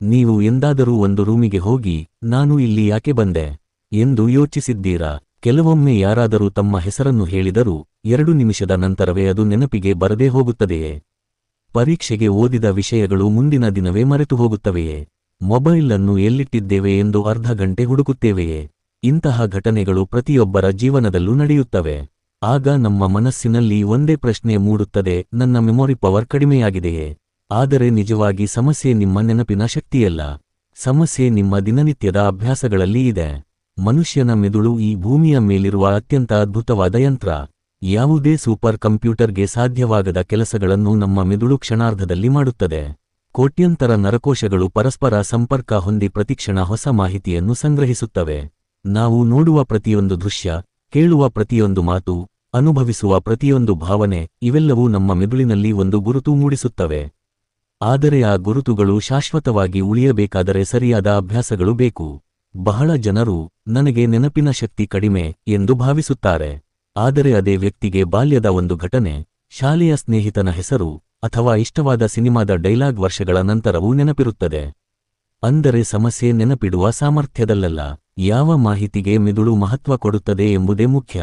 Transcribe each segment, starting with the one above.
ನೀವು ಎಂದಾದರೂ ಒಂದು ರೂಮಿಗೆ ಹೋಗಿ ನಾನು ಇಲ್ಲಿ ಯಾಕೆ ಬಂದೆ ಎಂದು ಯೋಚಿಸಿದ್ದೀರಾ? ಕೆಲವೊಮ್ಮೆ ಯಾರಾದರೂ ತಮ್ಮ ಹೆಸರನ್ನು ಹೇಳಿದರೂ 2 ನಿಮಿಷದ ನಂತರವೇ ಅದು ನೆನಪಿಗೆ ಬರದೇ ಹೋಗುತ್ತದೆಯೇ? ಪರೀಕ್ಷೆಗೆ ಓದಿದ ವಿಷಯಗಳು ಮುಂದಿನ ದಿನವೇ ಮರೆತು ಹೋಗುತ್ತವೆಯೇ? ಮೊಬೈಲ್ ಅನ್ನು ಎಲ್ಲಿಟ್ಟಿದ್ದೇವೆ ಎಂದು ಅರ್ಧ ಗಂಟೆ ಹುಡುಕುತ್ತೇವೆಯೇ? ಇಂತಹ ಘಟನೆಗಳು ಪ್ರತಿಯೊಬ್ಬರ ಜೀವನದಲ್ಲೂ ನಡೆಯುತ್ತವೆ. ಆಗ ನಮ್ಮ ಮನಸ್ಸಿನಲ್ಲಿ ಒಂದೇ ಪ್ರಶ್ನೆ ಮೂಡುತ್ತದೆ, ನನ್ನ ಮೆಮೊರಿ ಪವರ್ ಕಡಿಮೆಯಾಗಿದೆಯೇ? ಆದರೆ ನಿಜವಾಗಿ ಸಮಸ್ಯೆ ನಿಮ್ಮ ನೆನಪಿನ ಶಕ್ತಿಯಲ್ಲ. ಸಮಸ್ಯೆ ನಿಮ್ಮ ದಿನನಿತ್ಯದ ಅಭ್ಯಾಸಗಳಲ್ಲಿ ಇದೆ. ಮನುಷ್ಯನ ಮೆದುಳು ಈ ಭೂಮಿಯ ಮೇಲಿರುವ ಅತ್ಯಂತ ಅದ್ಭುತವಾದ ಯಂತ್ರ. ಯಾವುದೇ ಸೂಪರ್ ಕಂಪ್ಯೂಟರ್ಗೆ ಸಾಧ್ಯವಾಗದ ಕೆಲಸಗಳನ್ನು ನಮ್ಮ ಮೆದುಳು ಕ್ಷಣಾರ್ಧದಲ್ಲಿ ಮಾಡುತ್ತದೆ. ಕೋಟ್ಯಂತರ ನರಕೋಶಗಳು ಪರಸ್ಪರ ಸಂಪರ್ಕ ಹೊಂದಿ ಪ್ರತಿಕ್ಷಣ ಹೊಸ ಮಾಹಿತಿಯನ್ನು ಸಂಗ್ರಹಿಸುತ್ತವೆ. ನಾವು ನೋಡುವ ಪ್ರತಿಯೊಂದು ದೃಶ್ಯ, ಕೇಳುವ ಪ್ರತಿಯೊಂದು ಮಾತು, ಅನುಭವಿಸುವ ಪ್ರತಿಯೊಂದು ಭಾವನೆ ಇವೆಲ್ಲವೂ ನಮ್ಮ ಮೆದುಳಿನಲ್ಲಿ ಒಂದು ಗುರುತು ಮೂಡಿಸುತ್ತವೆ. ಆದರೆ ಆ ಗುರುತುಗಳು ಶಾಶ್ವತವಾಗಿ ಉಳಿಯಬೇಕಾದರೆ ಸರಿಯಾದ ಅಭ್ಯಾಸಗಳು ಬೇಕು. ಬಹಳ ಜನರು ನನಗೆ ನೆನಪಿನ ಶಕ್ತಿ ಕಡಿಮೆ ಎಂದು ಭಾವಿಸುತ್ತಾರೆ. ಆದರೆ ಅದೇ ವ್ಯಕ್ತಿಗೆ ಬಾಲ್ಯದ ಒಂದು ಘಟನೆ, ಶಾಲೆಯ ಸ್ನೇಹಿತನ ಹೆಸರು ಅಥವಾ ಇಷ್ಟವಾದ ಸಿನಿಮಾದ ಡೈಲಾಗ್ ವರ್ಷಗಳ ನಂತರವೂ ನೆನಪಿರುತ್ತದೆ. ಅಂದರೆ ಸಮಸ್ಯೆ ನೆನಪಿಡುವ ಸಾಮರ್ಥ್ಯದಲ್ಲಲ್ಲ, ಯಾವ ಮಾಹಿತಿಗೆ ಮೆದುಳು ಮಹತ್ವ ಕೊಡುತ್ತದೆ ಎಂಬುದೇ ಮುಖ್ಯ.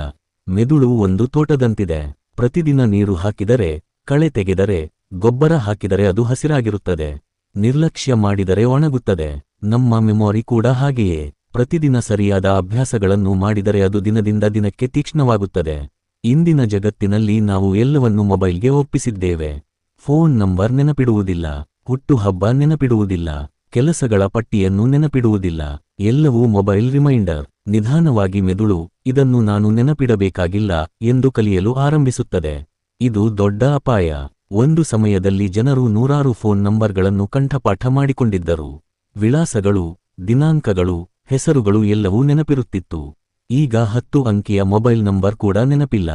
ಮೆದುಳು ಒಂದು ತೋಟದಂತಿದೆ. ಪ್ರತಿದಿನ ನೀರು ಹಾಕಿದರೆ, ಕಳೆ ತೆಗೆದರೆ, ಗೊಬ್ಬರ ಹಾಕಿದರೆ ಅದು ಹಸಿರಾಗಿರುತ್ತದೆ. ನಿರ್ಲಕ್ಷ್ಯ ಮಾಡಿದರೆ ಒಣಗುತ್ತದೆ. ನಮ್ಮ ಮೆಮೊರಿ ಕೂಡ ಹಾಗೆಯೇ. ಪ್ರತಿದಿನ ಸರಿಯಾದ ಅಭ್ಯಾಸಗಳನ್ನು ಮಾಡಿದರೆ ಅದು ದಿನದಿಂದ ದಿನಕ್ಕೆ ತೀಕ್ಷ್ಣವಾಗುತ್ತದೆ. ಇಂದಿನ ಜಗತ್ತಿನಲ್ಲಿ ನಾವು ಎಲ್ಲವನ್ನೂ ಮೊಬೈಲ್ಗೆ ಒಪ್ಪಿಸಿದ್ದೇವೆ. ಫೋನ್ ನಂಬರ್ ನೆನಪಿಡುವುದಿಲ್ಲ, ಹುಟ್ಟುಹಬ್ಬ ನೆನಪಿಡುವುದಿಲ್ಲ, ಕೆಲಸಗಳ ಪಟ್ಟಿಯನ್ನು ನೆನಪಿಡುವುದಿಲ್ಲ. ಎಲ್ಲವೂ ಮೊಬೈಲ್ ರಿಮೈಂಡರ್. ನಿಧಾನವಾಗಿ ಮೆದುಳು ಇದನ್ನು ನಾನು ನೆನಪಿಡಬೇಕಾಗಿಲ್ಲ ಎಂದು ಕಲಿಯಲು ಆರಂಭಿಸುತ್ತದೆ. ಇದು ದೊಡ್ಡ ಅಪಾಯ. ಒಂದು ಸಮಯದಲ್ಲಿ ಜನರು ನೂರಾರು ಫೋನ್ ನಂಬರ್ಗಳನ್ನು ಕಂಠಪಾಠ ಮಾಡಿಕೊಂಡಿದ್ದರು. ವಿಳಾಸಗಳು, ದಿನಾಂಕಗಳು, ಹೆಸರುಗಳು ಎಲ್ಲವೂ ನೆನಪಿರುತ್ತಿತ್ತು. ಈಗ 10 ಅಂಕಿಯ ಮೊಬೈಲ್ ನಂಬರ್ ಕೂಡ ನೆನಪಿಲ್ಲ.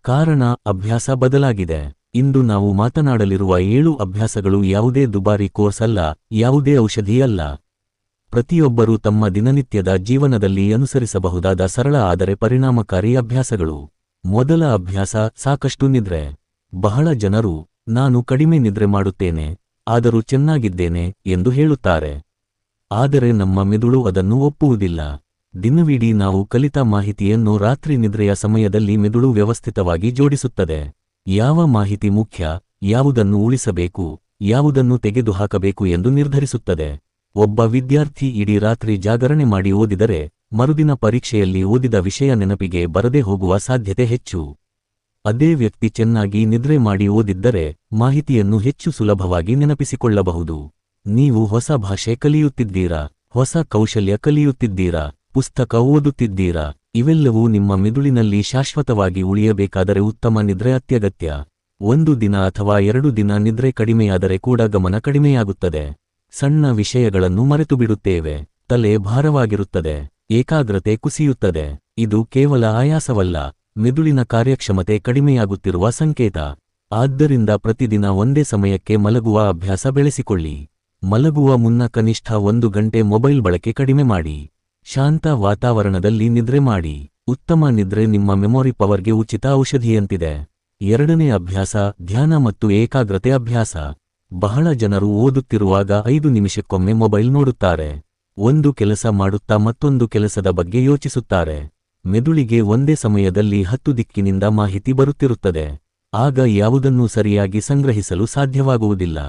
ಕಾರಣ, ಅಭ್ಯಾಸ ಬದಲಾಗಿದೆ. ಇಂದು ನಾವು ಮಾತನಾಡಲಿರುವ 7 ಅಭ್ಯಾಸಗಳು ಯಾವುದೇ ದುಬಾರಿ ಕೋರ್ಸ್ ಅಲ್ಲ, ಯಾವುದೇ ಔಷಧಿ ಅಲ್ಲ. ಪ್ರತಿಯೊಬ್ಬರೂ ತಮ್ಮ ದಿನನಿತ್ಯದ ಜೀವನದಲ್ಲಿ ಅನುಸರಿಸಬಹುದಾದ ಸರಳ ಆದರೆ ಪರಿಣಾಮಕಾರಿ ಅಭ್ಯಾಸಗಳು. ಮೊದಲ ಅಭ್ಯಾಸ, ಸಾಕಷ್ಟು ನಿದ್ರೆ. ಬಹಳ ಜನರು ನಾನು ಕಡಿಮೆ ನಿದ್ರೆ ಮಾಡುತ್ತೇನೆ, ಆದರೂ ಚೆನ್ನಾಗಿದ್ದೇನೆ ಎಂದು ಹೇಳುತ್ತಾರೆ. ಆದರೆ ನಮ್ಮ ಮೆದುಳು ಅದನ್ನು ಒಪ್ಪುವುದಿಲ್ಲ. ದಿನವಿಡೀ ನಾವು ಕಲಿತ ಮಾಹಿತಿಯನ್ನು ರಾತ್ರಿ ನಿದ್ರೆಯ ಸಮಯದಲ್ಲಿ ಮೆದುಳು ವ್ಯವಸ್ಥಿತವಾಗಿ ಜೋಡಿಸುತ್ತದೆ. ಯಾವ ಮಾಹಿತಿ ಮುಖ್ಯ, ಯಾವುದನ್ನು ಉಳಿಸಬೇಕು, ಯಾವುದನ್ನು ತೆಗೆದುಹಾಕಬೇಕು ಎಂದು ನಿರ್ಧರಿಸುತ್ತದೆ. ಒಬ್ಬ ವಿದ್ಯಾರ್ಥಿ ಇಡೀ ರಾತ್ರಿ ಜಾಗರಣೆ ಮಾಡಿ ಓದಿದರೆ, ಮರುದಿನ ಪರೀಕ್ಷೆಯಲ್ಲಿ ಓದಿದ ವಿಷಯ ನೆನಪಿಗೆ ಬರದೇ ಹೋಗುವ ಸಾಧ್ಯತೆ ಹೆಚ್ಚು. ಅದೇ ವ್ಯಕ್ತಿ ಚೆನ್ನಾಗಿ ನಿದ್ರೆ ಮಾಡಿ ಓದಿದ್ದರೆ, ಮಾಹಿತಿಯನ್ನು ಹೆಚ್ಚು ಸುಲಭವಾಗಿ ನೆನಪಿಸಿಕೊಳ್ಳಬಹುದು. ನೀವು ಹೊಸ ಭಾಷೆ ಕಲಿಯುತ್ತಿದ್ದೀರಾ, ಹೊಸ ಕೌಶಲ್ಯ ಕಲಿಯುತ್ತಿದ್ದೀರಾ, ಪುಸ್ತಕ ಓದುತ್ತಿದ್ದೀರಾ, ಇವೆಲ್ಲವೂ ನಿಮ್ಮ ಮೆದುಳಿನಲ್ಲಿ ಶಾಶ್ವತವಾಗಿ ಉಳಿಯಬೇಕಾದರೆ ಉತ್ತಮ ನಿದ್ರೆ ಅತ್ಯಗತ್ಯ. 1 ದಿನ ಅಥವಾ 2 ದಿನ ನಿದ್ರೆ ಕಡಿಮೆಯಾದರೆ ಕೂಡ ಗಮನ ಕಡಿಮೆಯಾಗುತ್ತದೆ. ಸಣ್ಣ ವಿಷಯಗಳನ್ನು ಮರೆತುಬಿಡುತ್ತೇವೆ. ತಲೆ ಭಾರವಾಗಿರುತ್ತದೆ, ಏಕಾಗ್ರತೆ ಕುಸಿಯುತ್ತದೆ. ಇದು ಕೇವಲ ಆಯಾಸವಲ್ಲ, ಮೆದುಳಿನ ಕಾರ್ಯಕ್ಷಮತೆ ಕಡಿಮೆಯಾಗುತ್ತಿರುವ ಸಂಕೇತ. ಆದ್ದರಿಂದ ಪ್ರತಿದಿನ ಒಂದೇ ಸಮಯಕ್ಕೆ ಮಲಗುವ ಅಭ್ಯಾಸ ಬೆಳೆಸಿಕೊಳ್ಳಿ. ಮಲಗುವ ಮುನ್ನ ಕನಿಷ್ಠ 1 ಗಂಟೆ ಮೊಬೈಲ್ ಬಳಕೆ ಕಡಿಮೆ ಮಾಡಿ. ಶಾಂತ ವಾತಾವರಣದಲ್ಲಿ ನಿದ್ರೆ ಮಾಡಿ. ಉತ್ತಮ ನಿದ್ರೆ ನಿಮ್ಮ ಮೆಮೊರಿ ಪವರ್ಗೆ ಉಚಿತ ಔಷಧಿಯಂತಿದೆ. 2ನೇ ಅಭ್ಯಾಸ, ಧ್ಯಾನ ಮತ್ತು ಏಕಾಗ್ರತೆ ಅಭ್ಯಾಸ. ಬಹಳ ಜನರು ಓದುತ್ತಿರುವಾಗ 5 ನಿಮಿಷಕ್ಕೊಮ್ಮೆ ಮೊಬೈಲ್ ನೋಡುತ್ತಾರೆ. ಒಂದು ಕೆಲಸ ಮಾಡುತ್ತಾ ಮತ್ತೊಂದು ಕೆಲಸದ ಬಗ್ಗೆ ಯೋಚಿಸುತ್ತಾರೆ. ಮೆದುಳಿಗೆ ಒಂದೇ ಸಮಯದಲ್ಲಿ 10 ದಿಕ್ಕಿನಿಂದ ಮಾಹಿತಿ ಬರುತ್ತಿರುತ್ತದೆ. ಆಗ ಯಾವುದನ್ನೂ ಸರಿಯಾಗಿ ಸಂಗ್ರಹಿಸಲು ಸಾಧ್ಯವಾಗುವುದಿಲ್ಲ.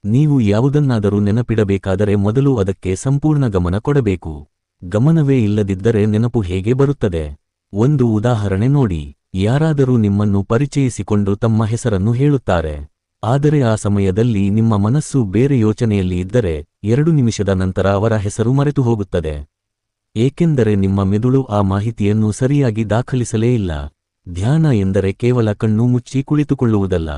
ನೀವು ಯಾವುದನ್ನಾದರೂ ನೆನಪಿಡಬೇಕಾದರೆ ಮೊದಲು ಅದಕ್ಕೆ ಸಂಪೂರ್ಣ ಗಮನ ಕೊಡಬೇಕು. ಗಮನವೇ ಇಲ್ಲದಿದ್ದರೆ ನೆನಪು ಹೇಗೆ ಬರುತ್ತದೆ? ಒಂದು ಉದಾಹರಣೆ ನೋಡಿ. ಯಾರಾದರೂ ನಿಮ್ಮನ್ನು ಪರಿಚಯಿಸಿಕೊಂಡು ತಮ್ಮ ಹೆಸರನ್ನು ಹೇಳುತ್ತಾರೆ. ಆದರೆ ಆ ಸಮಯದಲ್ಲಿ ನಿಮ್ಮ ಮನಸ್ಸು ಬೇರೆ ಯೋಚನೆಯಲ್ಲಿ ಇದ್ದರೆ 2 ನಿಮಿಷದ ನಂತರ ಅವರ ಹೆಸರು ಮರೆತು ಹೋಗುತ್ತದೆ. ಏಕೆಂದರೆ ನಿಮ್ಮ ಮೆದುಳು ಆ ಮಾಹಿತಿಯನ್ನು ಸರಿಯಾಗಿ ದಾಖಲಿಸಲೇ ಇಲ್ಲ. ಧ್ಯಾನ ಎಂದರೆ ಕೇವಲ ಕಣ್ಣು ಮುಚ್ಚಿ ಕುಳಿತುಕೊಳ್ಳುವುದಲ್ಲ.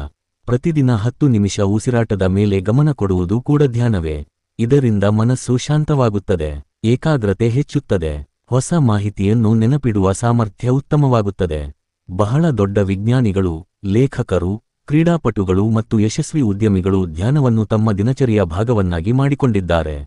ಪ್ರತಿದಿನ 10 ನಿಮಿಷ ಉಸಿರಾಟದ ಮೇಲೆ ಗಮನ ಕೊಡುವುದು ಕೂಡ ಧ್ಯಾನವೇ. ಇದರಿಂದ ಮನಸ್ಸು ಶಾಂತವಾಗುತ್ತದೆ, ಏಕಾಗ್ರತೆ ಹೆಚ್ಚುತ್ತದೆ, ಹೊಸ ಮಾಹಿತಿಯನ್ನು ನೆನಪಿಡುವ ಸಾಮರ್ಥ್ಯ ಉತ್ತಮವಾಗುತ್ತದೆ. ಬಹಳ ದೊಡ್ಡ ವಿಜ್ಞಾನಿಗಳು, ಲೇಖಕರು, ಕ್ರೀಡಾಪಟುಗಳು ಮತ್ತು ಯಶಸ್ವಿ ಉದ್ಯಮಿಗಳು ಧ್ಯಾನವನ್ನು ತಮ್ಮ ದಿನಚರಿಯ ಭಾಗವನ್ನಾಗಿ ಮಾಡಿಕೊಂಡಿದ್ದಾರೆ.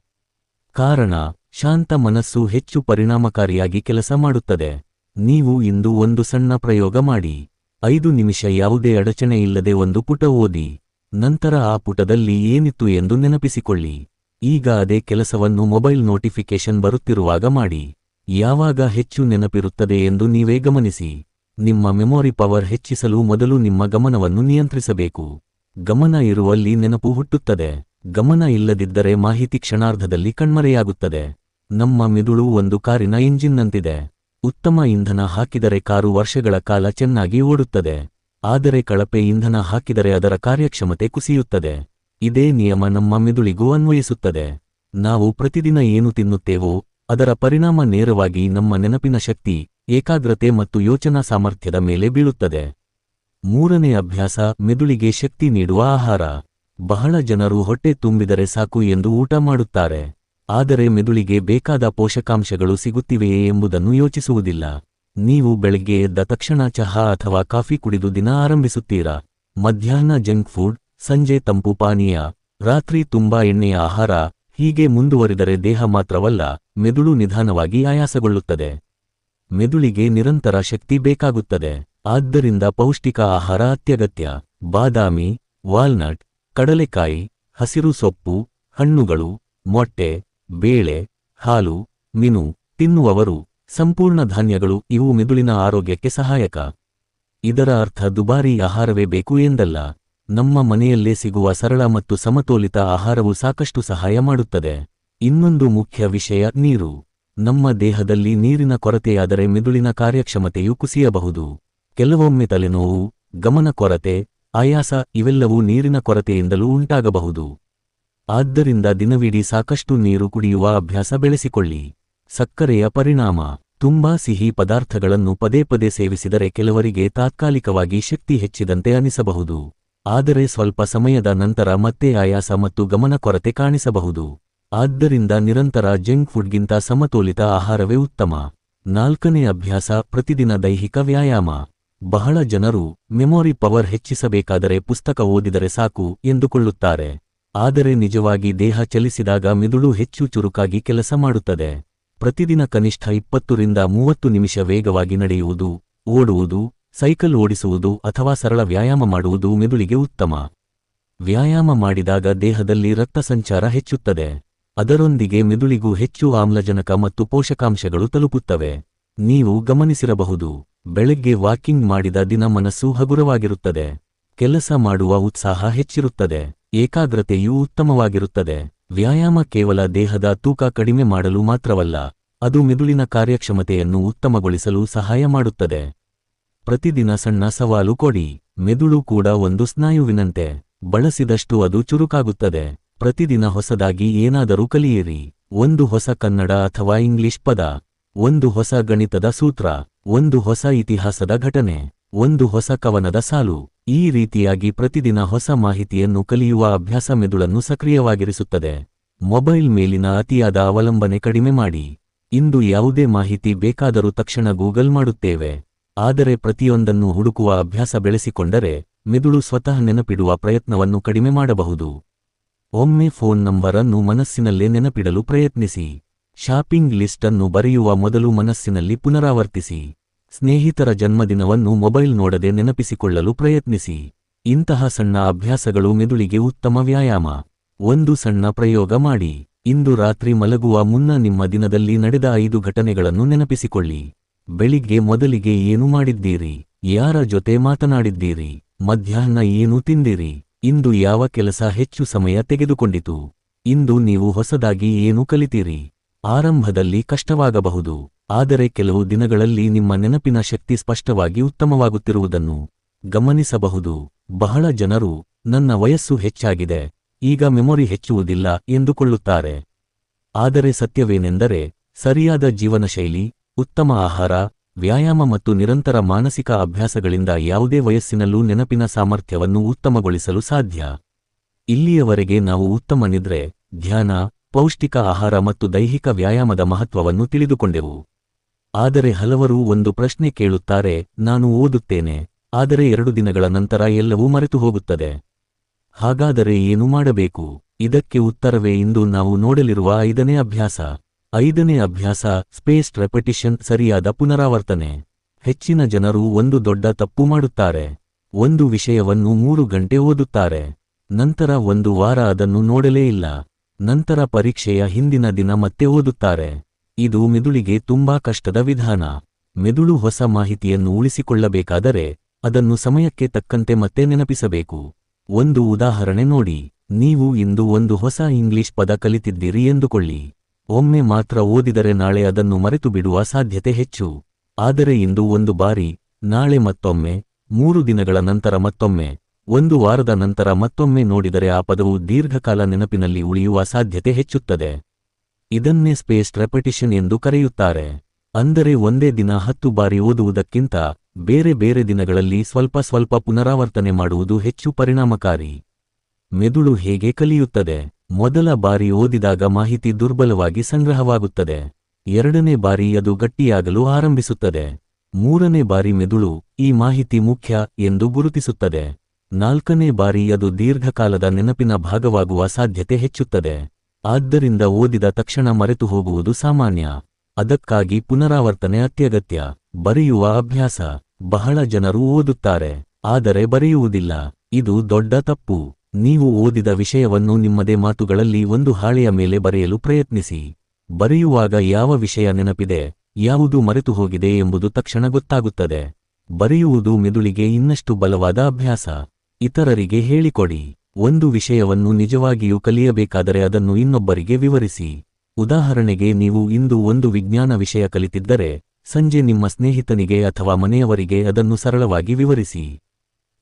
ಕಾರಣ, ಶಾಂತ ಮನಸ್ಸು ಹೆಚ್ಚು ಪರಿಣಾಮಕಾರಿಯಾಗಿ ಕೆಲಸ ಮಾಡುತ್ತದೆ. ನೀವು ಇಂದು ಒಂದು ಸಣ್ಣ ಪ್ರಯೋಗ ಮಾಡಿ. 5 ನಿಮಿಷ ಯಾವುದೇ ಅಡಚಣೆ ಇಲ್ಲದೆ ಒಂದು ಪುಟ ಓದಿ. ನಂತರ ಆ ಪುಟದಲ್ಲಿ ಏನಿತ್ತು ಎಂದು ನೆನಪಿಸಿಕೊಳ್ಳಿ. ಈಗ ಅದೇ ಕೆಲಸವನ್ನು ಮೊಬೈಲ್ ನೋಟಿಫಿಕೇಶನ್ ಬರುತ್ತಿರುವಾಗ ಮಾಡಿ. ಯಾವಾಗ ಹೆಚ್ಚು ನೆನಪಿರುತ್ತದೆ ಎಂದು ನೀವೇ ಗಮನಿಸಿ. ನಿಮ್ಮ ಮೆಮೊರಿ ಪವರ್ ಹೆಚ್ಚಿಸಲು ಮೊದಲು ನಿಮ್ಮ ಗಮನವನ್ನು ನಿಯಂತ್ರಿಸಬೇಕು. ಗಮನ ಇರುವಲ್ಲಿ ನೆನಪು ಹುಟ್ಟುತ್ತದೆ. ಗಮನ ಇಲ್ಲದಿದ್ದರೆ ಮಾಹಿತಿ ಕ್ಷಣಾರ್ಧದಲ್ಲಿ ಕಣ್ಮರೆಯಾಗುತ್ತದೆ. ನಮ್ಮ ಮಿದುಳು ಒಂದು ಕಾರಿನ ಇಂಜಿನ್ನಂತಿದೆ. ಉತ್ತಮ ಇಂಧನ ಹಾಕಿದರೆ ಕಾರು ವರ್ಷಗಳ ಕಾಲ ಚೆನ್ನಾಗಿ ಓಡುತ್ತದೆ. ಆದರೆ ಕಳಪೆ ಇಂಧನ ಹಾಕಿದರೆ ಅದರ ಕಾರ್ಯಕ್ಷಮತೆ ಕುಸಿಯುತ್ತದೆ. ಇದೇ ನಿಯಮ ನಮ್ಮ ಮೆದುಳಿಗೂ ಅನ್ವಯಿಸುತ್ತದೆ. ನಾವು ಪ್ರತಿದಿನ ಏನು ತಿನ್ನುತ್ತೇವೋ ಅದರ ಪರಿಣಾಮ ನೇರವಾಗಿ ನಮ್ಮ ನೆನಪಿನ ಶಕ್ತಿ, ಏಕಾಗ್ರತೆ ಮತ್ತು ಯೋಚನಾ ಸಾಮರ್ಥ್ಯದ ಮೇಲೆ ಬೀಳುತ್ತದೆ. ಮೂರನೇ ಅಭ್ಯಾಸ, ಮೆದುಳಿಗೆ ಶಕ್ತಿ ನೀಡುವ ಆಹಾರ. ಬಹಳ ಜನರು ಹೊಟ್ಟೆ ತುಂಬಿದರೆ ಸಾಕು ಎಂದು ಊಟ ಮಾಡುತ್ತಾರೆ. ಆದರೆ ಮೆದುಳಿಗೆ ಬೇಕಾದ ಪೋಷಕಾಂಶಗಳು ಸಿಗುತ್ತಿವೆಯೇ ಎಂಬುದನ್ನು ಯೋಚಿಸುವುದಿಲ್ಲ. ನೀವು ಬೆಳಗ್ಗೆ ಎದ್ದ ತಕ್ಷಣ ಚಹಾ ಅಥವಾ ಕಾಫಿ ಕುಡಿದು ದಿನ ಆರಂಭಿಸುತ್ತೀರಾ. ಮಧ್ಯಾಹ್ನ ಜಂಕ್ ಫುಡ್, ಸಂಜೆ ತಂಪು ಪಾನೀಯ, ರಾತ್ರಿ ತುಂಬಾ ಎಣ್ಣೆಯ ಆಹಾರ. ಹೀಗೆ ಮುಂದುವರಿದರೆ ದೇಹ ಮಾತ್ರವಲ್ಲ, ಮೆದುಳು ನಿಧಾನವಾಗಿ ಆಯಾಸಗೊಳ್ಳುತ್ತದೆ. ಮೆದುಳಿಗೆ ನಿರಂತರ ಶಕ್ತಿ ಬೇಕಾಗುತ್ತದೆ. ಆದ್ದರಿಂದ ಪೌಷ್ಟಿಕ ಆಹಾರ ಅತ್ಯಗತ್ಯ. ಬಾದಾಮಿ, ವಾಲ್ನಟ್, ಕಡಲೆಕಾಯಿ, ಹಸಿರು ಸೊಪ್ಪು, ಹಣ್ಣುಗಳು, ಮೊಟ್ಟೆ, ಬೇಳೆ, ಹಾಲು, ಮೀನು ತಿನ್ನುವವರು, ಸಂಪೂರ್ಣ ಧಾನ್ಯಗಳು ಇವು ಮೆದುಳಿನ ಆರೋಗ್ಯಕ್ಕೆ ಸಹಾಯಕ. ಇದರ ಅರ್ಥ ದುಬಾರಿ ಆಹಾರವೇ ಬೇಕು ಎಂದಲ್ಲ. ನಮ್ಮ ಮನೆಯಲ್ಲೇ ಸಿಗುವ ಸರಳ ಮತ್ತು ಸಮತೋಲಿತ ಆಹಾರವು ಸಾಕಷ್ಟು ಸಹಾಯ ಮಾಡುತ್ತದೆ. ಇನ್ನೊಂದು ಮುಖ್ಯ ವಿಷಯ ನೀರು. ನಮ್ಮ ದೇಹದಲ್ಲಿ ನೀರಿನ ಕೊರತೆಯಾದರೆ ಮೆದುಳಿನ ಕಾರ್ಯಕ್ಷಮತೆಯು ಕುಸಿಯಬಹುದು. ಕೆಲವೊಮ್ಮೆ ತಲೆನೋವು, ಗಮನ ಕೊರತೆ, ಆಯಾಸ ಇವೆಲ್ಲವೂ ನೀರಿನ ಕೊರತೆಯಿಂದಲೂ ಉಂಟಾಗಬಹುದು. ಆದ್ದರಿಂದ ದಿನವಿಡೀ ಸಾಕಷ್ಟು ನೀರು ಕುಡಿಯುವ ಅಭ್ಯಾಸ ಬೆಳೆಸಿಕೊಳ್ಳಿ. ಸಕ್ಕರೆಯ ಪರಿಣಾಮ. ತುಂಬಾ ಸಿಹಿ ಪದಾರ್ಥಗಳನ್ನು ಪದೇ ಪದೇ ಸೇವಿಸಿದರೆ ಕೆಲವರಿಗೆ ತಾತ್ಕಾಲಿಕವಾಗಿ ಶಕ್ತಿ ಹೆಚ್ಚಿದಂತೆ ಅನಿಸಬಹುದು. ಆದರೆ ಸ್ವಲ್ಪ ಸಮಯದ ನಂತರ ಮತ್ತೆ ಆಯಾಸ ಮತ್ತು ಗಮನ ಕೊರತೆ ಕಾಣಿಸಬಹುದು. ಆದ್ದರಿಂದ ನಿರಂತರ ಜಂಕ್ ಫುಡ್ಗಿಂತ ಸಮತೋಲಿತ ಆಹಾರವೇ ಉತ್ತಮ. ನಾಲ್ಕನೇ ಅಭ್ಯಾಸ, ಪ್ರತಿದಿನ ದೈಹಿಕ ವ್ಯಾಯಾಮ. ಬಹಳ ಜನರು ಮೆಮೊರಿ ಪವರ್ ಹೆಚ್ಚಿಸಬೇಕಾದರೆ ಪುಸ್ತಕ ಓದಿದರೆ ಸಾಕು ಎಂದುಕೊಳ್ಳುತ್ತಾರೆ. ಆದರೆ ನಿಜವಾಗಿ ದೇಹ ಚಲಿಸಿದಾಗ ಮೆದುಳು ಹೆಚ್ಚು ಚುರುಕಾಗಿ ಕೆಲಸ ಮಾಡುತ್ತದೆ. ಪ್ರತಿದಿನ ಕನಿಷ್ಠ 20ರಿಂದ 30 ನಿಮಿಷ ವೇಗವಾಗಿ ನಡೆಯುವುದು, ಓಡುವುದು, ಸೈಕಲ್ ಓಡಿಸುವುದು ಅಥವಾ ಸರಳ ವ್ಯಾಯಾಮ ಮಾಡುವುದು ಮೆದುಳಿಗೆ ಉತ್ತಮ. ವ್ಯಾಯಾಮ ಮಾಡಿದಾಗ ದೇಹದಲ್ಲಿ ರಕ್ತ ಸಂಚಾರ ಹೆಚ್ಚುತ್ತದೆ. ಅದರೊಂದಿಗೆ ಮೆದುಳಿಗೂ ಹೆಚ್ಚು ಆಮ್ಲಜನಕ ಮತ್ತು ಪೋಷಕಾಂಶಗಳು ತಲುಪುತ್ತವೆ. ನೀವು ಗಮನಿಸಿರಬಹುದು, ಬೆಳಗ್ಗೆ ವಾಕಿಂಗ್ ಮಾಡಿದ ದಿನ ಮನಸ್ಸು ಹಗುರವಾಗಿರುತ್ತದೆ. ಕೆಲಸ ಮಾಡುವ ಉತ್ಸಾಹ ಹೆಚ್ಚಿರುತ್ತದೆ. ಏಕಾಗ್ರತೆಯೂ ಉತ್ತಮವಾಗಿರುತ್ತದೆ. ವ್ಯಾಯಾಮ ಕೇವಲ ದೇಹದ ತೂಕ ಕಡಿಮೆ ಮಾಡಲು ಮಾತ್ರವಲ್ಲ, ಅದು ಮೆದುಳಿನ ಕಾರ್ಯಕ್ಷಮತೆಯನ್ನು ಉತ್ತಮಗೊಳಿಸಲು ಸಹಾಯ ಮಾಡುತ್ತದೆ. ಪ್ರತಿದಿನ ಸಣ್ಣ ಸವಾಲು ಕೊಡಿ. ಮೆದುಳು ಕೂಡ ಒಂದು ಸ್ನಾಯುವಿನಂತೆ. ಬಳಸಿದಷ್ಟು ಅದು ಚುರುಕಾಗುತ್ತದೆ. ಪ್ರತಿದಿನ ಹೊಸದಾಗಿ ಏನಾದರೂ ಕಲಿಯಿರಿ. ಒಂದು ಹೊಸ ಕನ್ನಡ ಅಥವಾ ಇಂಗ್ಲಿಷ್ ಪದ, ಒಂದು ಹೊಸ ಗಣಿತದ ಸೂತ್ರ, ಒಂದು ಹೊಸ ಇತಿಹಾಸದ ಘಟನೆ, ಒಂದು ಹೊಸ ಕವನದ ಸಾಲು. ಈ ರೀತಿಯಾಗಿ ಪ್ರತಿದಿನ ಹೊಸ ಮಾಹಿತಿಯನ್ನು ಕಲಿಯುವ ಅಭ್ಯಾಸ ಮೆದುಳನ್ನು ಸಕ್ರಿಯವಾಗಿರಿಸುತ್ತದೆ. ಮೊಬೈಲ್ ಮೇಲಿನ ಅತಿಯಾದ ಅವಲಂಬನೆ ಕಡಿಮೆ ಮಾಡಿ. ಇಂದು ಯಾವುದೇ ಮಾಹಿತಿ ಬೇಕಾದರೂ ತಕ್ಷಣ ಗೂಗಲ್ ಮಾಡುತ್ತೇವೆ. ಆದರೆ ಪ್ರತಿಯೊಂದನ್ನು ಹುಡುಕುವ ಅಭ್ಯಾಸ ಬೆಳೆಸಿಕೊಂಡರೆ ಮೆದುಳು ಸ್ವತಃ ನೆನಪಿಡುವ ಪ್ರಯತ್ನವನ್ನು ಕಡಿಮೆ ಮಾಡಬಹುದು. ಒಮ್ಮೆ ಫೋನ್ ನಂಬರ್ ಅನ್ನು ಮನಸ್ಸಿನಲ್ಲೇ ನೆನಪಿಡಲು ಪ್ರಯತ್ನಿಸಿ. ಶಾಪಿಂಗ್ ಲಿಸ್ಟ್ ಅನ್ನು ಬರೆಯುವ ಮೊದಲು ಮನಸ್ಸಿನಲ್ಲಿ ಪುನರಾವರ್ತಿಸಿ. ಸ್ನೇಹಿತರ ಜನ್ಮದಿನವನ್ನು ಮೊಬೈಲ್ ನೋಡದೆ ನೆನಪಿಸಿಕೊಳ್ಳಲು ಪ್ರಯತ್ನಿಸಿ. ಇಂತಹ ಸಣ್ಣ ಅಭ್ಯಾಸಗಳು ಮೆದುಳಿಗೆ ಉತ್ತಮ ವ್ಯಾಯಾಮ. ಒಂದು ಸಣ್ಣ ಪ್ರಯೋಗ ಮಾಡಿ. ಇಂದು ರಾತ್ರಿ ಮಲಗುವ ಮುನ್ನ ನಿಮ್ಮ ದಿನದಲ್ಲಿ ನಡೆದ 5 ಘಟನೆಗಳನ್ನು ನೆನಪಿಸಿಕೊಳ್ಳಿ. ಬೆಳಿಗ್ಗೆ ಮೊದಲಿಗೆ ಏನು ಮಾಡಿದ್ದೀರಿ, ಯಾರ ಜೊತೆ ಮಾತನಾಡಿದ್ದೀರಿ, ಮಧ್ಯಾಹ್ನ ಏನು ತಿಂದಿರಿ, ಇಂದು ಯಾವ ಕೆಲಸ ಹೆಚ್ಚು ಸಮಯ ತೆಗೆದುಕೊಂಡಿತು, ಇಂದು ನೀವು ಹೊಸದಾಗಿ ಏನು ಕಲಿತೀರಿ. ಆರಂಭದಲ್ಲಿ ಕಷ್ಟವಾಗಬಹುದು, ಆದರೆ ಕೆಲವು ದಿನಗಳಲ್ಲಿ ನಿಮ್ಮ ನೆನಪಿನ ಶಕ್ತಿ ಸ್ಪಷ್ಟವಾಗಿ ಉತ್ತಮವಾಗುತ್ತಿರುವುದನ್ನು ಗಮನಿಸಬಹುದು. ಬಹಳ ಜನರು ನನ್ನ ವಯಸ್ಸು ಹೆಚ್ಚಾಗಿದೆ, ಈಗ ಮೆಮೊರಿ ಹೆಚ್ಚುವುದಿಲ್ಲ ಎಂದುಕೊಳ್ಳುತ್ತಾರೆ. ಆದರೆ ಸತ್ಯವೇನೆಂದರೆ, ಸರಿಯಾದ ಜೀವನಶೈಲಿ, ಉತ್ತಮ ಆಹಾರ, ವ್ಯಾಯಾಮ ಮತ್ತು ನಿರಂತರ ಮಾನಸಿಕ ಅಭ್ಯಾಸಗಳಿಂದ ಯಾವುದೇ ವಯಸ್ಸಿನಲ್ಲೂ ನೆನಪಿನ ಸಾಮರ್ಥ್ಯವನ್ನು ಉತ್ತಮಗೊಳಿಸಲು ಸಾಧ್ಯ. ಇಲ್ಲಿಯವರೆಗೆ ನಾವು ಉತ್ತಮ ನಿದ್ರೆ, ಧ್ಯಾನ, ಪೌಷ್ಟಿಕ ಆಹಾರ ಮತ್ತು ದೈಹಿಕ ವ್ಯಾಯಾಮದ ಮಹತ್ವವನ್ನು ತಿಳಿದುಕೊಂಡೆವು. ಆದರೆ ಹಲವರು ಒಂದು ಪ್ರಶ್ನೆ ಕೇಳುತ್ತಾರೆ, ನಾನು ಓದುತ್ತೇನೆ, ಆದರೆ 2 ದಿನಗಳ ನಂತರ ಎಲ್ಲವೂ ಮರೆತು ಹೋಗುತ್ತದೆ. ಹಾಗಾದರೆ ಏನು ಮಾಡಬೇಕು? ಇದಕ್ಕೆ ಉತ್ತರವೇ ಇಂದು ನಾವು ನೋಡಲಿರುವ 5ನೇ ಅಭ್ಯಾಸ. 5ನೇ ಅಭ್ಯಾಸ, ಸ್ಪೇಸ್ಡ್ ರೆಪಿಟಿಷನ್, ಸರಿಯಾದ ಪುನರಾವರ್ತನೆ. ಹೆಚ್ಚಿನ ಜನರು ಒಂದು ದೊಡ್ಡ ತಪ್ಪು ಮಾಡುತ್ತಾರೆ. ಒಂದು ವಿಷಯವನ್ನು 3 ಗಂಟೆ ಓದುತ್ತಾರೆ, ನಂತರ ಒಂದು ವಾರ ಅದನ್ನು ನೋಡಲೇ ಇಲ್ಲ. ನಂತರ ಪರೀಕ್ಷೆಯ ಹಿಂದಿನ ದಿನ ಮತ್ತೆ ಓದುತ್ತಾರೆ. ಇದು ಮೆದುಳಿಗೆ ತುಂಬಾ ಕಷ್ಟದ ವಿಧಾನ. ಮೆದುಳು ಹೊಸ ಮಾಹಿತಿಯನ್ನು ಉಳಿಸಿಕೊಳ್ಳಬೇಕಾದರೆ ಅದನ್ನು ಸಮಯಕ್ಕೆ ತಕ್ಕಂತೆ ಮತ್ತೆ ನೆನಪಿಸಬೇಕು. ಒಂದು ಉದಾಹರಣೆ ನೋಡಿ. ನೀವು ಇಂದು ಒಂದು ಹೊಸ ಇಂಗ್ಲಿಷ್ ಪದ ಕಲಿತಿದ್ದೀರಿ ಎಂದುಕೊಳ್ಳಿ. ಒಮ್ಮೆ ಮಾತ್ರ ಓದಿದರೆ ನಾಳೆ ಅದನ್ನು ಮರೆತು ಬಿಡುವ ಸಾಧ್ಯತೆ ಹೆಚ್ಚು. ಆದರೆ ಇಂದು ಒಂದು ಬಾರಿ, ನಾಳೆ ಮತ್ತೊಮ್ಮೆ, 3 ದಿನಗಳ ನಂತರ ಮತ್ತೊಮ್ಮೆ, 1 ವಾರದ ನಂತರ ಮತ್ತೊಮ್ಮೆ ನೋಡಿದರೆ ಆ ಪದವು ದೀರ್ಘಕಾಲ ನೆನಪಿನಲ್ಲಿ ಉಳಿಯುವ ಸಾಧ್ಯತೆ ಹೆಚ್ಚುತ್ತದೆ. ಇದನ್ನೇ ಸ್ಪೇಸ್ಡ್ ರೆಪಿಟಿಷನ್ ಎಂದು ಕರೆಯುತ್ತಾರೆ. ಅಂದರೆ ಒಂದೇ ದಿನ 10 ಬಾರಿ ಓದುವುದಕ್ಕಿಂತ ಬೇರೆ ಬೇರೆ ದಿನಗಳಲ್ಲಿ ಸ್ವಲ್ಪ ಸ್ವಲ್ಪ ಪುನರಾವರ್ತನೆ ಮಾಡುವುದು ಹೆಚ್ಚು ಪರಿಣಾಮಕಾರಿ. ಮೆದುಳು ಹೇಗೆ ಕಲಿಯುತ್ತದೆ? ಮೊದಲ ಬಾರಿ ಓದಿದಾಗ ಮಾಹಿತಿ ದುರ್ಬಲವಾಗಿ ಸಂಗ್ರಹವಾಗುತ್ತದೆ. 2ನೇ ಬಾರಿ ಅದು ಗಟ್ಟಿಯಾಗಲು ಆರಂಭಿಸುತ್ತದೆ. 3ನೇ ಬಾರಿ ಮೆದುಳು ಈ ಮಾಹಿತಿ ಮುಖ್ಯ ಎಂದು ಗುರುತಿಸುತ್ತದೆ. 4ನೇ ಬಾರಿ ಅದು ದೀರ್ಘಕಾಲದ ನೆನಪಿನ ಭಾಗವಾಗುವ ಸಾಧ್ಯತೆ ಹೆಚ್ಚುತ್ತದೆ. ಆದ್ದರಿಂದ ಓದಿದ ತಕ್ಷಣ ಮರೆತು ಹೋಗುವುದು ಸಾಮಾನ್ಯ. ಅದಕ್ಕಾಗಿ ಪುನರಾವರ್ತನೆ ಅತ್ಯಗತ್ಯ. ಬರೆಯುವ ಅಭ್ಯಾಸ. ಬಹಳ ಜನರು ಓದುತ್ತಾರೆ, ಆದರೆ ಬರೆಯುವುದಿಲ್ಲ. ಇದು ದೊಡ್ಡ ತಪ್ಪು. ನೀವು ಓದಿದ ವಿಷಯವನ್ನು ನಿಮ್ಮದೇ ಮಾತುಗಳಲ್ಲಿ ಒಂದು ಹಾಳೆಯ ಮೇಲೆ ಬರೆಯಲು ಪ್ರಯತ್ನಿಸಿ. ಬರೆಯುವಾಗ ಯಾವ ವಿಷಯ ನೆನಪಿದೆ, ಯಾವುದು ಮರೆತು ಹೋಗಿದೆ ಎಂಬುದು ತಕ್ಷಣ ಗೊತ್ತಾಗುತ್ತದೆ. ಬರೆಯುವುದು ಮೆದುಳಿಗೆ ಇನ್ನಷ್ಟು ಬಲವಾದ ಅಭ್ಯಾಸ. ಇತರರಿಗೆ ಹೇಳಿಕೊಡಿ. ಒಂದು ವಿಷಯವನ್ನು ನಿಜವಾಗಿಯೂ ಕಲಿಯಬೇಕಾದರೆ ಅದನ್ನು ಇನ್ನೊಬ್ಬರಿಗೆ ವಿವರಿಸಿ. ಉದಾಹರಣೆಗೆ, ನೀವು ಇಂದು ಒಂದು ವಿಜ್ಞಾನ ವಿಷಯ ಕಲಿತಿದ್ದರೆ ಸಂಜೆ ನಿಮ್ಮ ಸ್ನೇಹಿತನಿಗೆ ಅಥವಾ ಮನೆಯವರಿಗೆ ಅದನ್ನು ಸರಳವಾಗಿ ವಿವರಿಸಿ.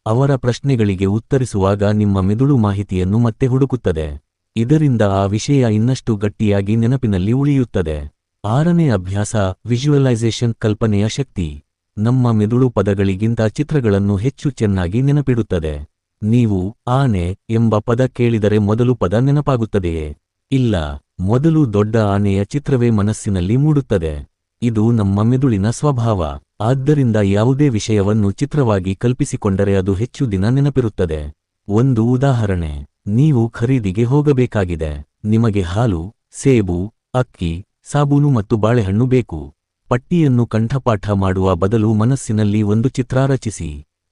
ಅವರ ಪ್ರಶ್ನೆಗಳಿಗೆ ಉತ್ತರಿಸುವಾಗ ನಿಮ್ಮ ಮೆದುಳು ಮಾಹಿತಿಯನ್ನು ಮತ್ತೆ ಹುಡುಕುತ್ತದೆ. ಇದರಿಂದ ಆ ವಿಷಯ ಇನ್ನಷ್ಟು ಗಟ್ಟಿಯಾಗಿ ನೆನಪಿನಲ್ಲಿ ಉಳಿಯುತ್ತದೆ. 6ನೇ ಅಭ್ಯಾಸ, ವಿಜುವಲೈಸೇಷನ್, ಕಲ್ಪನೆಯ ಶಕ್ತಿ. ನಮ್ಮ ಮೆದುಳು ಪದಗಳಿಗಿಂತ ಚಿತ್ರಗಳನ್ನು ಹೆಚ್ಚು ಚೆನ್ನಾಗಿ ನೆನಪಿಡುತ್ತದೆ. ನೀವು ಆನೆ ಎಂಬ ಪದ ಕೇಳಿದರೆ ಮೊದಲು ಪದ ನೆನಪಾಗುತ್ತದೆಯೇ? ಇಲ್ಲ, ಮೊದಲು ದೊಡ್ಡ ಆನೆಯ ಚಿತ್ರವೇ ಮನಸ್ಸಿನಲ್ಲಿ ಮೂಡುತ್ತದೆ. ಇದು ನಮ್ಮ ಮೆದುಳಿನ ಸ್ವಭಾವ. ಆದ್ದರಿಂದ ಯಾವುದೇ ವಿಷಯವನ್ನು ಚಿತ್ರವಾಗಿ ಕಲ್ಪಿಸಿಕೊಂಡರೆ ಅದು ಹೆಚ್ಚು ದಿನ ನೆನಪಿರುತ್ತದೆ. ಒಂದು ಉದಾಹರಣೆ. ನೀವು ಖರೀದಿಗೆ ಹೋಗಬೇಕಾಗಿದೆ. ನಿಮಗೆ ಹಾಲು, ಸೇಬು, ಅಕ್ಕಿ, ಸಾಬೂನು ಮತ್ತು ಬಾಳೆಹಣ್ಣು ಬೇಕು. ಪಟ್ಟಿಯನ್ನು ಕಂಠಪಾಠ ಮಾಡುವ ಬದಲು ಮನಸ್ಸಿನಲ್ಲಿ ಒಂದು ಚಿತ್ರ ರಚಿಸಿ.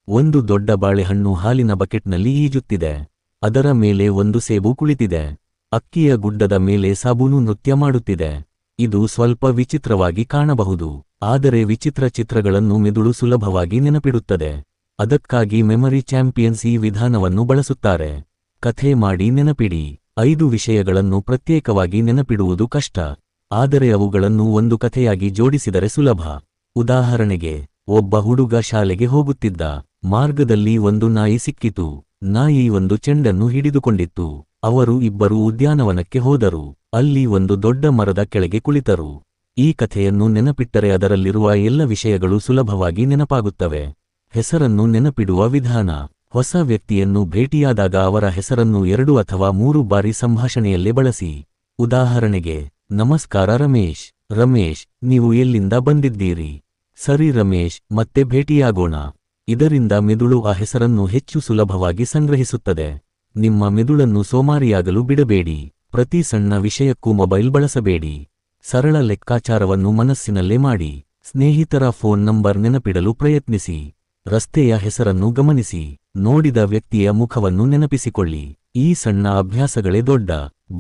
ಒಂದು ದೊಡ್ಡ ಬಾಳೆಹಣ್ಣು ಹಾಲಿನ ಬಕೆಟ್ನಲ್ಲಿ ಈಜುತ್ತಿದೆ. ಅದರ ಮೇಲೆ ಒಂದು ಸೇಬು ಕುಳಿತಿದೆ. ಅಕ್ಕಿಯ ಗುಡ್ಡದ ಮೇಲೆ ಸಾಬೂನು ನೃತ್ಯ ಮಾಡುತ್ತಿದೆ. ಇದು ಸ್ವಲ್ಪ ವಿಚಿತ್ರವಾಗಿ ಕಾಣಬಹುದು, ಆದರೆ ವಿಚಿತ್ರ ಚಿತ್ರಗಳನ್ನು ಮೆದುಳು ಸುಲಭವಾಗಿ ನೆನಪಿಡುತ್ತದೆ. ಅದಕ್ಕಾಗಿ ಮೆಮರಿ ಚಾಂಪಿಯನ್ಸ್ ಈ ವಿಧಾನವನ್ನು ಬಳಸುತ್ತಾರೆ. ಕಥೆ ಮಾಡಿ ನೆನಪಿಡಿ. 5 ವಿಷಯಗಳನ್ನು ಪ್ರತ್ಯೇಕವಾಗಿ ನೆನಪಿಡುವುದು ಕಷ್ಟ, ಆದರೆ ಅವುಗಳನ್ನು ಒಂದು ಕಥೆಯಾಗಿ ಜೋಡಿಸಿದರೆ ಸುಲಭ. ಉದಾಹರಣೆಗೆ, ಒಬ್ಬ ಹುಡುಗ ಶಾಲೆಗೆ ಹೋಗುತ್ತಿದ್ದ. ಮಾರ್ಗದಲ್ಲಿ ಒಂದು ನಾಯಿ ಸಿಕ್ಕಿತು. ನಾಯಿ ಒಂದು ಚೆಂಡನ್ನು ಹಿಡಿದುಕೊಂಡಿತ್ತು. ಅವರು ಇಬ್ಬರು ಉದ್ಯಾನವನಕ್ಕೆ ಹೋದರು. ಅಲ್ಲಿ ಒಂದು ದೊಡ್ಡ ಮರದ ಕೆಳಗೆ ಕುಳಿತರು. ಈ ಕಥೆಯನ್ನು ನೆನಪಿಟ್ಟರೆ ಅದರಲ್ಲಿರುವ ಎಲ್ಲ ವಿಷಯಗಳು ಸುಲಭವಾಗಿ ನೆನಪಾಗುತ್ತವೆ. ಹೆಸರನ್ನು ನೆನಪಿಡುವ ವಿಧಾನ. ಹೊಸ ವ್ಯಕ್ತಿಯನ್ನು ಭೇಟಿಯಾದಾಗ ಅವರ ಹೆಸರನ್ನು 2 ಅಥವಾ 3 ಬಾರಿ ಸಂಭಾಷಣೆಯಲ್ಲೇ ಬಳಸಿ. ಉದಾಹರಣೆಗೆ, ನಮಸ್ಕಾರ ರಮೇಶ್. ರಮೇಶ್, ನೀವು ಎಲ್ಲಿಂದ ಬಂದಿದ್ದೀರಿ? ಸರಿ ರಮೇಶ್, ಮತ್ತೆ ಭೇಟಿಯಾಗೋಣ. ಇದರಿಂದ ಮೆದುಳು ಆ ಹೆಸರನ್ನು ಹೆಚ್ಚು ಸುಲಭವಾಗಿ ಸಂಗ್ರಹಿಸುತ್ತದೆ. ನಿಮ್ಮ ಮೆದುಳನ್ನು ಸೋಮಾರಿಯಾಗಲು ಬಿಡಬೇಡಿ. ಪ್ರತಿ ಸಣ್ಣ ವಿಷಯಕ್ಕೂ ಮೊಬೈಲ್ ಬಳಸಬೇಡಿ. ಸರಳ ಲೆಕ್ಕಾಚಾರವನ್ನು ಮನಸ್ಸಿನಲ್ಲೇ ಮಾಡಿ. ಸ್ನೇಹಿತರ ಫೋನ್ ನಂಬರ್ ನೆನಪಿಡಲು ಪ್ರಯತ್ನಿಸಿ. ರಸ್ತೆಯ ಹೆಸರನ್ನು ಗಮನಿಸಿ. ನೋಡಿದ ವ್ಯಕ್ತಿಯ ಮುಖವನ್ನು ನೆನಪಿಸಿಕೊಳ್ಳಿ. ಈ ಸಣ್ಣ ಅಭ್ಯಾಸಗಳೇ ದೊಡ್ಡ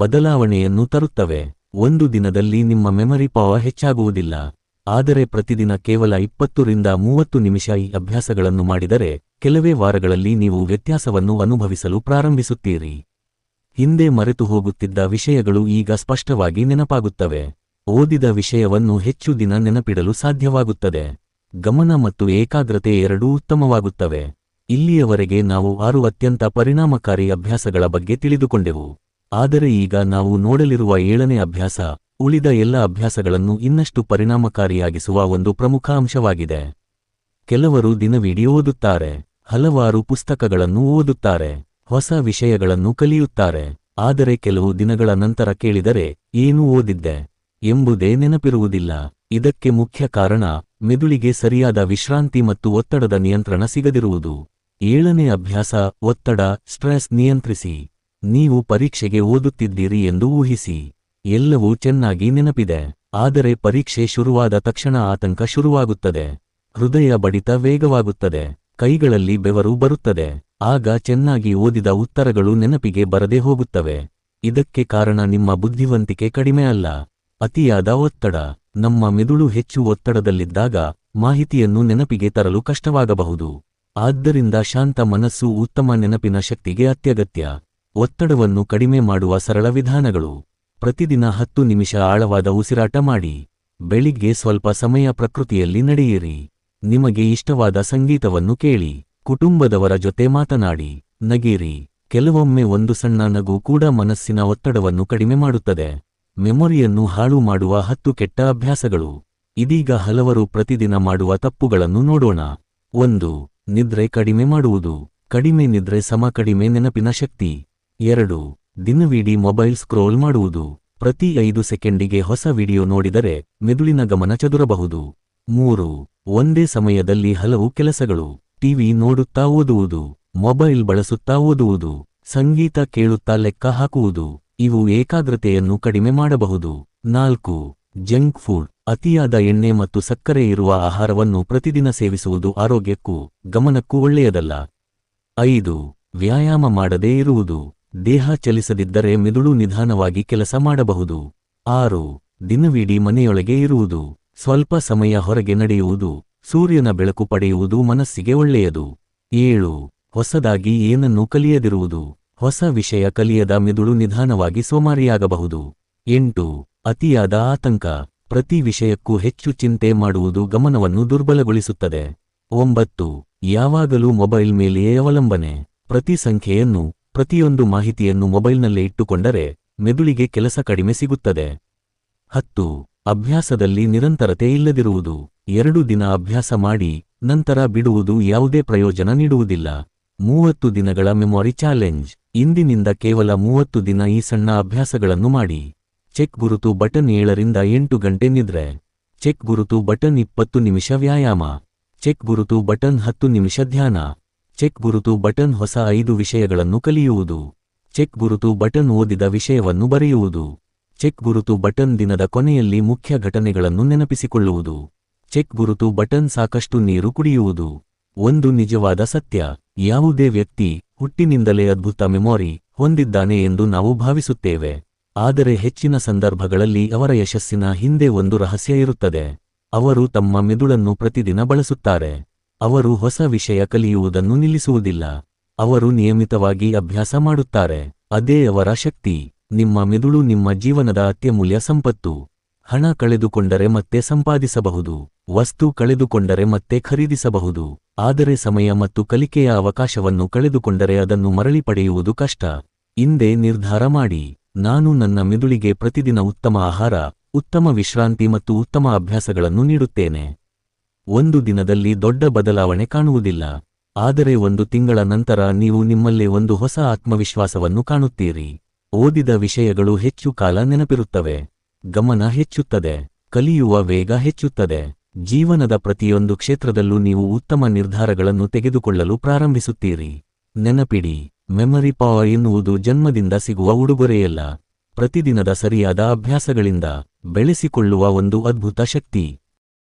ಬದಲಾವಣೆಯನ್ನು ತರುತ್ತವೆ. ಒಂದು ದಿನದಲ್ಲಿ ನಿಮ್ಮ ಮೆಮರಿ ಪವರ್ ಹೆಚ್ಚಾಗುವುದಿಲ್ಲ, ಆದರೆ ಪ್ರತಿದಿನ ಕೇವಲ 20 ರಿಂದ 30 ನಿಮಿಷ ಈ ಅಭ್ಯಾಸಗಳನ್ನು ಮಾಡಿದರೆ ಕೆಲವೇ ವಾರಗಳಲ್ಲಿ ನೀವು ವ್ಯತ್ಯಾಸವನ್ನು ಅನುಭವಿಸಲು ಪ್ರಾರಂಭಿಸುತ್ತೀರಿ. ಹಿಂದೆ ಮರೆತು ಹೋಗುತ್ತಿದ್ದ ವಿಷಯಗಳು ಈಗ ಸ್ಪಷ್ಟವಾಗಿ ನೆನಪಾಗುತ್ತವೆ. ಓದಿದ ವಿಷಯವನ್ನು ಹೆಚ್ಚು ದಿನ ನೆನಪಿಡಲು ಸಾಧ್ಯವಾಗುತ್ತದೆ. ಗಮನ ಮತ್ತು ಏಕಾಗ್ರತೆ ಎರಡೂ ಉತ್ತಮವಾಗುತ್ತವೆ. ಇಲ್ಲಿಯವರೆಗೆ ನಾವು 6 ಅತ್ಯಂತ ಪರಿಣಾಮಕಾರಿ ಅಭ್ಯಾಸಗಳ ಬಗ್ಗೆ ತಿಳಿದುಕೊಂಡೆವು. ಆದರೆ ಈಗ ನಾವು ನೋಡಲಿರುವ 7ನೇ ಅಭ್ಯಾಸ ಉಳಿದ ಎಲ್ಲ ಅಭ್ಯಾಸಗಳನ್ನು ಇನ್ನಷ್ಟು ಪರಿಣಾಮಕಾರಿಯಾಗಿಸುವ ಒಂದು ಪ್ರಮುಖ ಅಂಶವಾಗಿದೆ. ಕೆಲವರು ದಿನವಿಡೀ ಓದುತ್ತಾರೆ, ಹಲವಾರು ಪುಸ್ತಕಗಳನ್ನು ಓದುತ್ತಾರೆ, ಹೊಸ ವಿಷಯಗಳನ್ನು ಕಲಿಯುತ್ತಾರೆ. ಆದರೆ ಕೆಲವು ದಿನಗಳ ನಂತರ ಕೇಳಿದರೆ ಏನು ಓದಿದ್ದೆ ಎಂಬುದೇ ನೆನಪಿರುವುದಿಲ್ಲ. ಇದಕ್ಕೆ ಮುಖ್ಯ ಕಾರಣ ಮೆದುಳಿಗೆ ಸರಿಯಾದ ವಿಶ್ರಾಂತಿ ಮತ್ತು ಒತ್ತಡದ ನಿಯಂತ್ರಣ ಸಿಗದಿರುವುದು. 7ನೇ ಅಭ್ಯಾಸ, ಒತ್ತಡ, ಸ್ಟ್ರೆಸ್ ನಿಯಂತ್ರಿಸಿ. ನೀವು ಪರೀಕ್ಷೆಗೆ ಓದುತ್ತಿದ್ದೀರಿ ಎಂದು ಊಹಿಸಿ. ಎಲ್ಲವೂ ಚೆನ್ನಾಗಿ ನೆನಪಿದೆ, ಆದರೆ ಪರೀಕ್ಷೆ ಶುರುವಾದ ತಕ್ಷಣ ಆತಂಕ ಶುರುವಾಗುತ್ತದೆ. ಹೃದಯ ಬಡಿತ ವೇಗವಾಗುತ್ತದೆ, ಕೈಗಳಲ್ಲಿ ಬೆವರು ಬರುತ್ತದೆ. ಆಗ ಚೆನ್ನಾಗಿ ಓದಿದ ಉತ್ತರಗಳು ನೆನಪಿಗೆ ಬರದೇ ಹೋಗುತ್ತವೆ. ಇದಕ್ಕೆ ಕಾರಣ ನಿಮ್ಮ ಬುದ್ಧಿವಂತಿಕೆ ಕಡಿಮೆ ಅಲ್ಲ, ಅತಿಯಾದ ಒತ್ತಡ. ನಮ್ಮ ಮೆದುಳು ಹೆಚ್ಚು ಒತ್ತಡದಲ್ಲಿದ್ದಾಗ ಮಾಹಿತಿಯನ್ನು ನೆನಪಿಗೆ ತರಲು ಕಷ್ಟವಾಗಬಹುದು. ಆದ್ದರಿಂದ ಶಾಂತ ಮನಸ್ಸು ಉತ್ತಮ ನೆನಪಿನ ಶಕ್ತಿಗೆ ಅತ್ಯಗತ್ಯ. ಒತ್ತಡವನ್ನು ಕಡಿಮೆ ಮಾಡುವ ಸರಳ ವಿಧಾನಗಳು: ಪ್ರತಿದಿನ 10 ನಿಮಿಷ ಆಳವಾದ ಉಸಿರಾಟ ಮಾಡಿ. ಬೆಳಿಗ್ಗೆ ಸ್ವಲ್ಪ ಸಮಯ ಪ್ರಕೃತಿಯಲ್ಲಿ ನಡೆಯಿರಿ. ನಿಮಗೆ ಇಷ್ಟವಾದ ಸಂಗೀತವನ್ನು ಕೇಳಿ. ಕುಟುಂಬದವರ ಜೊತೆ ಮಾತನಾಡಿ. ನಗಿರಿ. ಕೆಲವೊಮ್ಮೆ ಒಂದು ಸಣ್ಣ ನಗು ಕೂಡ ಮನಸ್ಸಿನ ಒತ್ತಡವನ್ನು ಕಡಿಮೆ ಮಾಡುತ್ತದೆ. ಮೆಮೊರಿಯನ್ನು ಹಾಳು ಮಾಡುವ 10 ಕೆಟ್ಟ ಅಭ್ಯಾಸಗಳು. ಇದೀಗ ಹಲವರು ಪ್ರತಿದಿನ ಮಾಡುವ ತಪ್ಪುಗಳನ್ನು ನೋಡೋಣ. 1. ನಿದ್ರೆ ಕಡಿಮೆ ಮಾಡುವುದು. ಕಡಿಮೆ ನಿದ್ರೆ ಕಡಿಮೆ ನೆನಪಿನ ಶಕ್ತಿ. 2. ದಿನವಿಡೀ ಮೊಬೈಲ್ ಸ್ಕ್ರೋಲ್ ಮಾಡುವುದು. ಪ್ರತಿ 5 ಸೆಕೆಂಡಿಗೆ ಹೊಸ ವಿಡಿಯೋ ನೋಡಿದರೆ ಮೆದುಳಿನ ಗಮನ ಚದುರಬಹುದು. 3. ಒಂದೇ ಸಮಯದಲ್ಲಿ ಹಲವು ಕೆಲಸಗಳು. ಟಿವಿ ನೋಡುತ್ತಾ ಓದುವುದು, ಮೊಬೈಲ್ ಬಳಸುತ್ತಾ ಓದುವುದು, ಸಂಗೀತ ಕೇಳುತ್ತಾ ಲೆಕ್ಕ ಹಾಕುವುದು. ಇವು ಏಕಾಗ್ರತೆಯನ್ನು ಕಡಿಮೆ ಮಾಡಬಹುದು. 4. Junk food. ಅತಿಯಾದ ಎಣ್ಣೆ ಮತ್ತು ಸಕ್ಕರೆ ಇರುವ ಆಹಾರವನ್ನು ಪ್ರತಿದಿನ ಸೇವಿಸುವುದು ಆರೋಗ್ಯಕ್ಕೂ ಗಮನಕ್ಕೂ ಒಳ್ಳೆಯದಲ್ಲ. 5. ವ್ಯಾಯಾಮ ಮಾಡದೇ ಇರುವುದು. ದೇಹ ಚಲಿಸದಿದ್ದರೆ ಮೆದುಳು ನಿಧಾನವಾಗಿ ಕೆಲಸ ಮಾಡಬಹುದು. 6. ದಿನವಿಡೀ ಮನೆಯೊಳಗೆ ಇರುವುದು. ಸ್ವಲ್ಪ ಸಮಯ ಹೊರಗೆ ನಡೆಯುವುದು, ಸೂರ್ಯನ ಬೆಳಕು ಪಡೆಯುವುದು ಮನಸ್ಸಿಗೆ ಒಳ್ಳೆಯದು. 7. ಹೊಸದಾಗಿ ಏನನ್ನೂ ಕಲಿಯದಿರುವುದು. ಹೊಸ ವಿಷಯ ಕಲಿಯದ ಮೆದುಳು ನಿಧಾನವಾಗಿ ಸೋಮಾರಿಯಾಗಬಹುದು. 8. ಅತಿಯಾದ ಆತಂಕ. ಪ್ರತಿ ವಿಷಯಕ್ಕೂ ಹೆಚ್ಚು ಚಿಂತೆ ಮಾಡುವುದು ಗಮನವನ್ನು ದುರ್ಬಲಗೊಳಿಸುತ್ತದೆ. 9. ಯಾವಾಗಲೂ ಮೊಬೈಲ್ ಮೇಲೆಯೇ ಅವಲಂಬನೆ. ಪ್ರತಿ ಸಂಖ್ಯೆಯನ್ನು, ಪ್ರತಿಯೊಂದು ಮಾಹಿತಿಯನ್ನು ಮೊಬೈಲ್ನಲ್ಲೇ ಇಟ್ಟುಕೊಂಡರೆ ಮೆದುಳಿಗೆ ಕೆಲಸ ಕಡಿಮೆ ಸಿಗುತ್ತದೆ. 10. ಅಭ್ಯಾಸದಲ್ಲಿ ನಿರಂತರತೆ ಇಲ್ಲದಿರುವುದು. 2 ದಿನ ಅಭ್ಯಾಸ ಮಾಡಿ ನಂತರ ಬಿಡುವುದು ಯಾವುದೇ ಪ್ರಯೋಜನ ನೀಡುವುದಿಲ್ಲ. 30 ದಿನಗಳ ಮೆಮೊರಿ ಚಾಲೆಂಜ್. ಇಂದಿನಿಂದ ಕೇವಲ 30 ದಿನ ಈ ಸಣ್ಣ ಅಭ್ಯಾಸಗಳನ್ನು ಮಾಡಿ. ಚೆಕ್ ಗುರುತು ಬಟನ್ 7 ರಿಂದ 8 ಗಂಟೆ ನಿದ್ರೆ. ಚೆಕ್ ಗುರುತು ಬಟನ್ 20 ನಿಮಿಷ ವ್ಯಾಯಾಮ. ಚೆಕ್ ಗುರುತು ಬಟನ್ 10 ನಿಮಿಷ ಧ್ಯಾನ. ಚೆಕ್ ಗುರುತು ಬಟನ್ ಹೊಸ 5 ವಿಷಯಗಳನ್ನು ಕಲಿಯುವುದು. ಚೆಕ್ ಗುರುತು ಬಟನ್ ಓದಿದ ವಿಷಯವನ್ನು ಬರೆಯುವುದು. ಚೆಕ್ ಗುರುತು ಬಟನ್ ದಿನದ ಕೊನೆಯಲ್ಲಿ ಮುಖ್ಯ ಘಟನೆಗಳನ್ನು ನೆನಪಿಸಿಕೊಳ್ಳುವುದು. ಚೆಕ್ ಗುರುತು ಬಟನ್ ಸಾಕಷ್ಟು ನೀರು ಕುಡಿಯುವುದು. ಒಂದು ನಿಜವಾದ ಸತ್ಯ: ಯಾವುದೇ ವ್ಯಕ್ತಿ ಹುಟ್ಟಿನಿಂದಲೇ ಅದ್ಭುತ ಮೆಮೊರಿ ಹೊಂದಿದ್ದಾನೆ ಎಂದು ನಾವು ಭಾವಿಸುತ್ತೇವೆ. ಆದರೆ ಹೆಚ್ಚಿನ ಸಂದರ್ಭಗಳಲ್ಲಿ ಅವರ ಯಶಸ್ಸಿನ ಹಿಂದೆ ಒಂದು ರಹಸ್ಯ ಇರುತ್ತದೆ. ಅವರು ತಮ್ಮ ಮೆದುಳನ್ನು ಪ್ರತಿದಿನ ಬಳಸುತ್ತಾರೆ. ಅವರು ಹೊಸ ವಿಷಯ ಕಲಿಯುವುದನ್ನು ನಿಲ್ಲಿಸುವುದಿಲ್ಲ. ಅವರು ನಿಯಮಿತವಾಗಿ ಅಭ್ಯಾಸ ಮಾಡುತ್ತಾರೆ. ಅದೇ ಅವರ ಶಕ್ತಿ. ನಿಮ್ಮ ಮೆದುಳು ನಿಮ್ಮ ಜೀವನದ ಅತ್ಯಮೂಲ್ಯ ಸಂಪತ್ತು. ಹಣ ಕಳೆದುಕೊಂಡರೆ ಮತ್ತೆ ಸಂಪಾದಿಸಬಹುದು, ವಸ್ತು ಕಳೆದುಕೊಂಡರೆ ಮತ್ತೆ ಖರೀದಿಸಬಹುದು, ಆದರೆ ಸಮಯ ಮತ್ತು ಕಲಿಕೆಯ ಅವಕಾಶವನ್ನು ಕಳೆದುಕೊಂಡರೆ ಅದನ್ನು ಮರಳಿ ಪಡೆಯುವುದು ಕಷ್ಟ. ಇಂದೇ ನಿರ್ಧಾರ ಮಾಡಿ: ನಾನು ನನ್ನ ಮೆದುಳಿಗೆ ಪ್ರತಿದಿನ ಉತ್ತಮ ಆಹಾರ, ಉತ್ತಮ ವಿಶ್ರಾಂತಿ ಮತ್ತು ಉತ್ತಮ ಅಭ್ಯಾಸಗಳನ್ನು ನೀಡುತ್ತೇನೆ. ಒಂದು ದಿನದಲ್ಲಿ ದೊಡ್ಡ ಬದಲಾವಣೆ ಕಾಣುವುದಿಲ್ಲ, ಆದರೆ 1 ತಿಂಗಳ ನಂತರ ನೀವು ನಿಮ್ಮಲ್ಲೇ ಒಂದು ಹೊಸ ಆತ್ಮವಿಶ್ವಾಸವನ್ನು ಕಾಣುತ್ತೀರಿ. ಓದಿದ ವಿಷಯಗಳು ಹೆಚ್ಚು ಕಾಲ ನೆನಪಿರುತ್ತವೆ. ಗಮನ ಹೆಚ್ಚುತ್ತದೆ. ಕಲಿಯುವ ವೇಗ ಹೆಚ್ಚುತ್ತದೆ. ಜೀವನದ ಪ್ರತಿಯೊಂದು ಕ್ಷೇತ್ರದಲ್ಲೂ ನೀವು ಉತ್ತಮ ನಿರ್ಧಾರಗಳನ್ನು ತೆಗೆದುಕೊಳ್ಳಲು ಪ್ರಾರಂಭಿಸುತ್ತೀರಿ. ನೆನಪಿಡಿ, ಮೆಮರಿ ಪವರ್ ಎನ್ನುವುದು ಜನ್ಮದಿಂದ ಸಿಗುವ ಉಡುಗೊರೆಯಲ್ಲ, ಪ್ರತಿದಿನದ ಸರಿಯಾದ ಅಭ್ಯಾಸಗಳಿಂದ ಬೆಳೆಸಿಕೊಳ್ಳುವ ಒಂದು ಅದ್ಭುತ ಶಕ್ತಿ.